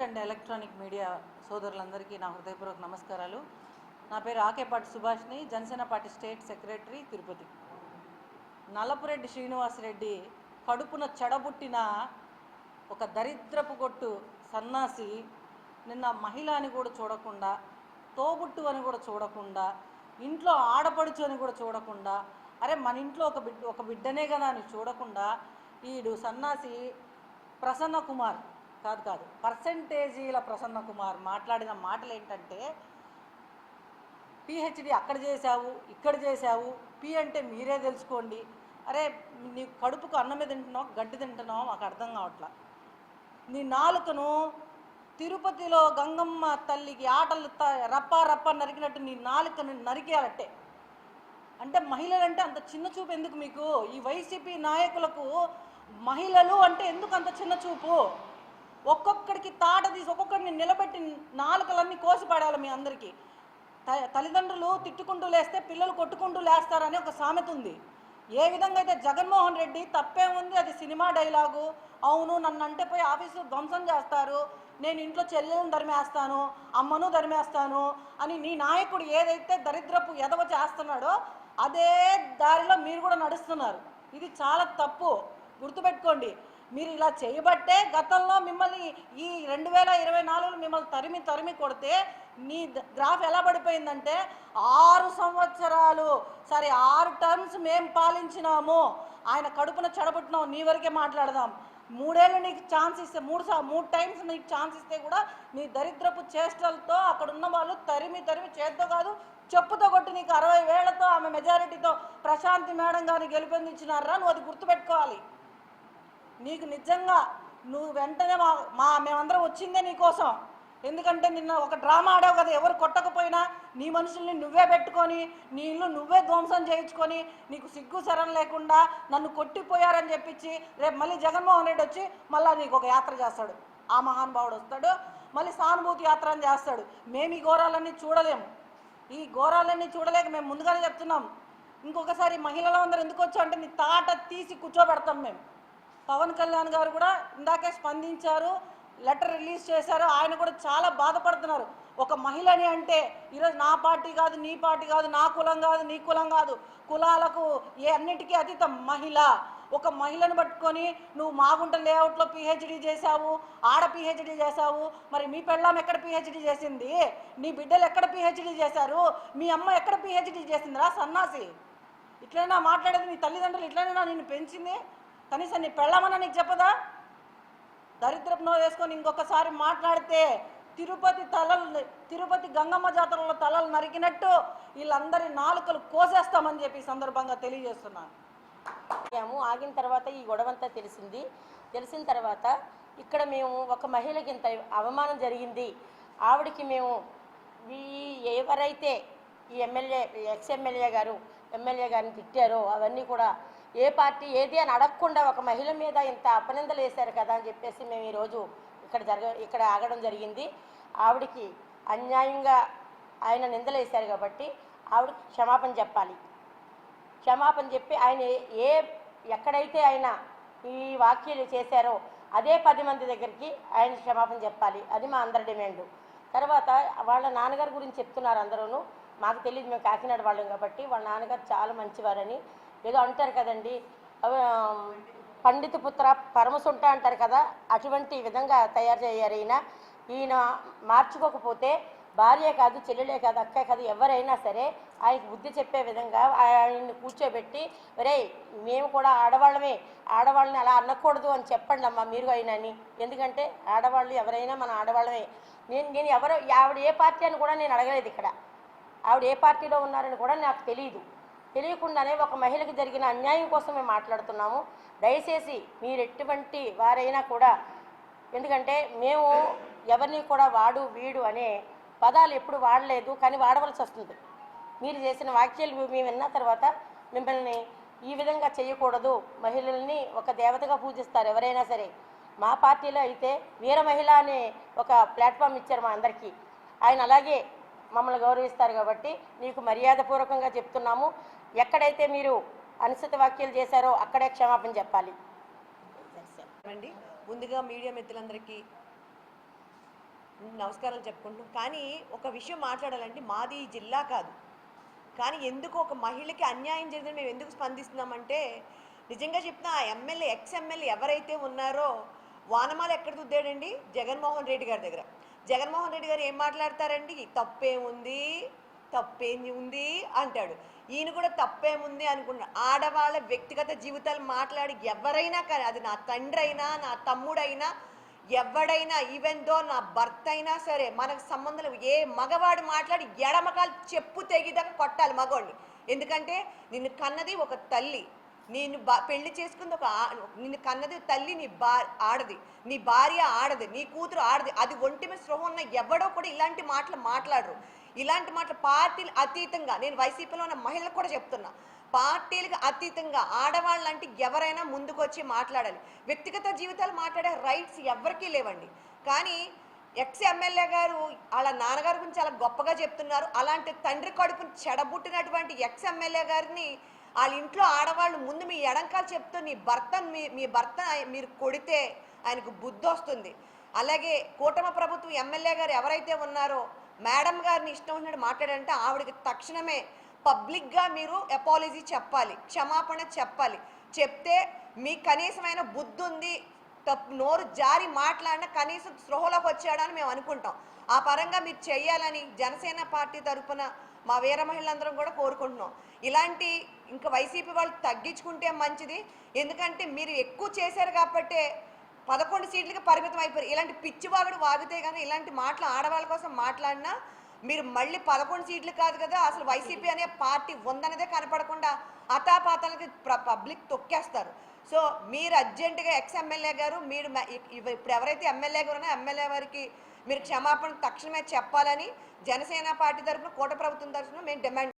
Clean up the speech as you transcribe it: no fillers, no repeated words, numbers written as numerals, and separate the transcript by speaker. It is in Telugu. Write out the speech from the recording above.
Speaker 1: అండ్ ఎలక్ట్రానిక్ మీడియా సోదరులందరికీ నా హృదయపూర్వక నమస్కారాలు. నా పేరు ఆకేపాటి సుభాష్ని, Janasena party state secretary, Tirupati. Nallapureddy Srinivasareddy కడుపున చెడబుట్టిన ఒక దరిద్రపు కొట్టు సన్నాసి నిన్న మహిళ అని కూడా చూడకుండా, తోబుట్టు అని కూడా చూడకుండా, ఇంట్లో ఆడపడుచు అని కూడా చూడకుండా, అరే మన ఇంట్లో ఒక బిడ్డనే కదా అని చూడకుండా ఈడు సన్నాసి ప్రసన్న కుమార్ కాదు పర్సంటేజీల ప్రసన్న కుమార్ మాట్లాడిన మాటలు ఏంటంటే, పిహెచ్డి అక్కడ చేశావు, ఇక్కడ చేశావు, పి అంటే మీరే తెలుసుకోండి. అరే నీ కడుపుకు అన్నమే తింటున్నావు, గడ్డి తింటున్నావు, మాకు అర్థం కావట్లా. నీ నాలుకను తిరుపతిలో గంగమ్మ తల్లికి ఆటలు రప్ప నరికినట్టు నీ నాలుకను నరికేయాలట్టే. అంటే మహిళలంటే అంత చిన్న చూపు ఎందుకు మీకు? ఈ వైసీపీ నాయకులకు మహిళలు అంటే ఎందుకు అంత చిన్న చూపు? ఒక్కొక్కడికి తాట తీసి ఒక్కొక్కడిని నిలబెట్టి నాలుకలన్నీ కోసి పడాలి మీ అందరికీ. తల్లిదండ్రులు తిట్టుకుంటూ లేస్తే పిల్లలు కొట్టుకుంటూ లేస్తారని ఒక సామెత ఉంది. ఏ విధంగా అయితే జగన్మోహన్ రెడ్డి తప్పే ఉంది, అది సినిమా డైలాగు. అవును నన్ను అంటే పోయి ఆఫీసు ధ్వంసం చేస్తారు, నేను ఇంట్లో చెల్లెలను ధర్మేస్తాను, అమ్మను ధర్మేస్తాను అని నీ నాయకుడు ఏదైతే దరిద్రపు ఎదవ చేస్తున్నాడో అదే దారిలో మీరు కూడా నడుస్తున్నారు. ఇది చాలా తప్పు, గుర్తుపెట్టుకోండి. మీరు ఇలా చేయబట్టే గతంలో మిమ్మల్ని ఈ 2024 మిమ్మల్ని తరిమి కొడితే నీ గ్రాఫ్ ఎలా పడిపోయిందంటే 6 సంవత్సరాలు 6 టర్మ్స్ మేము పాలించినాము, ఆయన కడుపున చెడబుట్టినాం. నీ వరకే మాట్లాడదాం. 3 ఏళ్ళు నీకు ఛాన్స్ ఇస్తే 3 టైమ్స్ నీకు ఛాన్స్ ఇస్తే కూడా నీ దరిద్రపు చేష్టలతో అక్కడ ఉన్న వాళ్ళు తరిమి చేత్తో కాదు చెప్పుతో కొట్టి నీకు 60 వేలతో ఆమె మెజారిటీతో ప్రశాంతి మేడం గారిని గెలిపొందించినారా. నువ్వు అది గుర్తుపెట్టుకోవాలి. నీకు నిజంగా నువ్వు వెంటనే మేమందరం వచ్చిందే నీకోసం. ఎందుకంటే నిన్న ఒక డ్రామా ఆడావు కదా, ఎవరు కొట్టకపోయినా నీ మనుషుల్ని నువ్వే పెట్టుకొని నీ ఇల్లు నువ్వే ధ్వంసం చేయించుకొని నీకు సిగ్గు శరం లేకుండా నన్ను కొట్టిపోయారని చెప్పించి రేపు మళ్ళీ జగన్మోహన్ రెడ్డి వచ్చి మళ్ళీ నీకు ఒక యాత్ర చేస్తాడు. ఆ మహానుభావుడు వస్తాడు, మళ్ళీ సానుభూతి యాత్ర అని చేస్తాడు. మేము ఈ ఘోరాలన్నీ చూడలేము. ఈ ఘోరాలన్నీ చూడలేక మేము ముందుగానే చెప్తున్నాం. ఇంకొకసారి మహిళలు అందరూ ఎందుకు వచ్చావు అంటే నీ తాట తీసి కూర్చోబెడతాం మేము. పవన్ కళ్యాణ్ గారు కూడా ఇందాకే స్పందించారు, లెటర్ రిలీజ్ చేశారు. ఆయన కూడా చాలా బాధపడుతున్నారు. ఒక మహిళని అంటే ఈరోజు నా పార్టీ కాదు, నీ పార్టీ కాదు, నా కులం కాదు, నీ కులం కాదు, కులాలకు అన్నిటికీ అతీతం మహిళ. ఒక మహిళను పట్టుకొని నువ్వు మాగుంట లేఅవుట్లో పిహెచ్డి చేశావు, ఆడ పిహెచ్డి చేశావు. మరి మీ పెళ్ళాం ఎక్కడ పిహెచ్డి చేసింది? నీ బిడ్డలు ఎక్కడ పిహెచ్డి చేశారు? మీ అమ్మ ఎక్కడ పిహెచ్డి చేసిందిరా సన్నాసి? ఇట్లైనా మాట్లాడేది? నీ తల్లిదండ్రులు ఇట్లైనా నిన్ను పెంచింది? కనీసం నీ పెళ్ళామన్నా నీకు చెప్పదా? దరిద్రపు నో వేసుకొని ఇంకొకసారి మాట్లాడితే తిరుపతి గంగమ్మ జాతరలో తలలు నరికినట్టు వీళ్ళందరి నాలుకలు కోసేస్తామని చెప్పి సందర్భంగా తెలియజేస్తున్నాను.
Speaker 2: ఆగిన తర్వాత ఈ గొడవంతా తెలిసిన తర్వాత ఇక్కడ మేము ఒక మహిళకి ఇంత అవమానం జరిగింది, ఆవిడకి మేము ఎవరైతే ఈ ఎక్స్ఎమ్మెల్యే గారు ఎమ్మెల్యే గారిని తిట్టారో అవన్నీ కూడా ఏ పార్టీ ఏది అని అడగకుండా ఒక మహిళ మీద ఇంత అపనిందలు వేశారు కదా అని చెప్పేసి మేము ఈరోజు ఇక్కడ ఆగడం జరిగింది. ఆవిడికి అన్యాయంగా ఆయన నిందలు వేశారు కాబట్టి ఆవిడకి క్షమాపణ చెప్పాలి. క్షమాపణ చెప్పి ఆయన ఎక్కడైతే ఆయన ఈ వ్యాఖ్యలు చేశారో అదే 10 మంది దగ్గరికి ఆయన క్షమాపణ చెప్పాలి. అది మా అందరి డిమాండ్. తర్వాత వాళ్ళ నాన్నగారి గురించి చెప్తున్నారు అందరూ. మాకు తెలియదు, మేము కాకినాడ వాళ్ళం కాబట్టి. వాళ్ళ నాన్నగారు చాలా మంచివారని ఏదో అంటారు కదండి, పండిత పుత్ర పరమసుంట అంటారు కదా, అటువంటి విధంగా తయారు చేయారు. ఈయన మార్చుకోకపోతే భార్య కాదు, చెల్లెలే కాదు, అక్క కాదు, ఎవరైనా సరే ఆయనకు బుద్ధి చెప్పే విధంగా ఆయన్ని కూర్చోబెట్టి ఒరే మేము కూడా ఆడవాళ్ళని అలా అనకూడదు అని చెప్పండి అమ్మా మీరు అయినని. ఎందుకంటే ఆడవాళ్ళు ఎవరైనా మన ఆడవాళ్ళమే. నేను ఆవిడ ఏ పార్టీ అని కూడా నేను అడగలేదు. ఇక్కడ ఆవిడ ఏ పార్టీలో ఉన్నారని కూడా నాకు తెలియకుండానే ఒక మహిళకి జరిగిన అన్యాయం కోసం మేము మాట్లాడుతున్నాము. దయచేసి మీరు ఎటువంటి వారైనా కూడా, ఎందుకంటే మేము ఎవరిని కూడా వాడు వీడు అనే పదాలు ఎప్పుడు వాడలేదు, కానీ వాడవలసి వస్తుంది. మీరు చేసిన వ్యాఖ్యలు మేము విన్న తర్వాత మిమ్మల్ని ఈ విధంగా చేయకూడదు, మహిళల్ని ఒక దేవతగా పూజిస్తారు ఎవరైనా సరే. మా పార్టీలో అయితే వీర మహిళ అనే ఒక ప్లాట్ఫామ్ ఇచ్చారు మా అందరికీ. ఆయన అలాగే మమ్మల్ని గౌరవిస్తారు కాబట్టి నీకు మర్యాదపూర్వకంగా చెప్తున్నాము. ఎక్కడైతే మీరు అనుచిత వ్యాఖ్యలు చేశారో అక్కడే క్షమాపణ చెప్పాలి.
Speaker 3: ముందుగా మీడియా మిత్రులందరికీ నమస్కారాలు చెప్పుకుంటున్నాం. కానీ ఒక విషయం మాట్లాడాలంటే మాది ఈ జిల్లా కాదు. కానీ ఎందుకు ఒక మహిళకి అన్యాయం జరిగిందని మేము ఎందుకు స్పందిస్తున్నామంటే, నిజంగా చెప్తున్నా ఆ ఎమ్మెల్యే ఎక్స్ ఎమ్మెల్యే ఎవరైతే ఉన్నారో వానమాల ఎక్కడ దుద్దాడండి? జగన్మోహన్ రెడ్డి గారి దగ్గర. జగన్మోహన్ రెడ్డి గారు ఏం మాట్లాడతారండి? తప్పేముంది, తప్పేంది ఉంది అంటాడు. ఈయన కూడా తప్పేముంది అనుకుంటున్నాడు. ఆడవాళ్ళ వ్యక్తిగత జీవితాలు మాట్లాడి ఎవరైనా కానీ, అది నా తండ్రి అయినా నా తమ్ముడైనా ఎవడైనా, ఈవెన్ దో నా భర్త అయినా సరే, మనకు సంబంధం లేదు. ఏ మగవాడు మాట్లాడి ఎడమకాలు చెప్పు తెగిదాకా కొట్టాలి మగవాడిని. ఎందుకంటే నిన్ను కన్నది ఒక తల్లి, నేను పెళ్లి చేసుకుంది నిన్ను కన్నది తల్లి, నీ ఆడది, నీ భార్య ఆడది, నీ కూతురు ఆడది. అది ఒంటి మీద స్పృహ ఉన్న ఎవడో కూడా ఇలాంటి మాటలు మాట్లాడరు. ఇలాంటి మాటలు పార్టీలు అతీతంగా, నేను వైసీపీలో ఉన్న మహిళలకు కూడా చెప్తున్నా, పార్టీలకు అతీతంగా ఆడవాళ్ళు అంటే ఎవరైనా ముందుకు వచ్చి మాట్లాడాలి. వ్యక్తిగత జీవితాలు మాట్లాడే రైట్స్ ఎవరికీ లేవండి. కానీ ఎక్స్ ఎమ్మెల్యే గారు వాళ్ళ నాన్నగారి గురించి చాలా గొప్పగా చెప్తున్నారు. అలాంటి తండ్రి కడుపుని చెడబుట్టినటువంటి ఎక్స్ ఎమ్మెల్యే గారిని వాళ్ళ ఇంట్లో ఆడవాళ్ళు ముందు మీ ఎడంకాలు చెప్తూ మీ భర్త మీరు కొడితే ఆయనకు బుద్ధి వస్తుంది. అలాగే కూటమి ప్రభుత్వం ఎమ్మెల్యే గారు ఎవరైతే ఉన్నారో మేడం గారిని ఇష్టం ఉన్నట్టు మాట్లాడారంటే ఆవిడకి తక్షణమే పబ్లిక్గా మీరు అపాలజీ చెప్పాలి, క్షమాపణ చెప్పాలి. చెప్తే మీ కనీసమైన బుద్ధి ఉంది, నోరు జారి మాట్లాడిన కనీసం స్పృహలోకి వచ్చాడని మేము అనుకుంటాం. ఆ పరంగా మీరు చెయ్యాలని జనసేన పార్టీ తరఫున మా వీర మహిళలందరం కూడా కోరుకుంటున్నాం. ఇలాంటి ఇంకా వైసీపీ వాళ్ళు తగ్గించుకుంటే మంచిది. ఎందుకంటే మీరు ఎక్కువ చేశారు కాబట్టి 11 సీట్లకి పరిమితం అయిపోయారు. ఇలాంటి పిచ్చివాగుడు వాగితే కానీ ఇలాంటి మాటలు ఆడవాళ్ళ కోసం మాట్లాడినా మీరు మళ్ళీ 11 సీట్లు కాదు కదా, అసలు వైసీపీ అనే పార్టీ ఉందనేదే కనపడకుండా అతాపాతాలకి పబ్లిక్ తొక్కేస్తారు. సో మీరు అర్జెంటుగా ఎక్స్ ఎమ్మెల్యే గారు, మీరు ఇప్పుడు ఎవరైతే ఎమ్మెల్యే గారు ఉన్నారో ఎమ్మెల్యే వారికి మీరు క్షమాపణ తక్షణమే చెప్పాలని జనసేన పార్టీ తరఫున, కూటమి ప్రభుత్వం తరఫున మేము డిమాండ్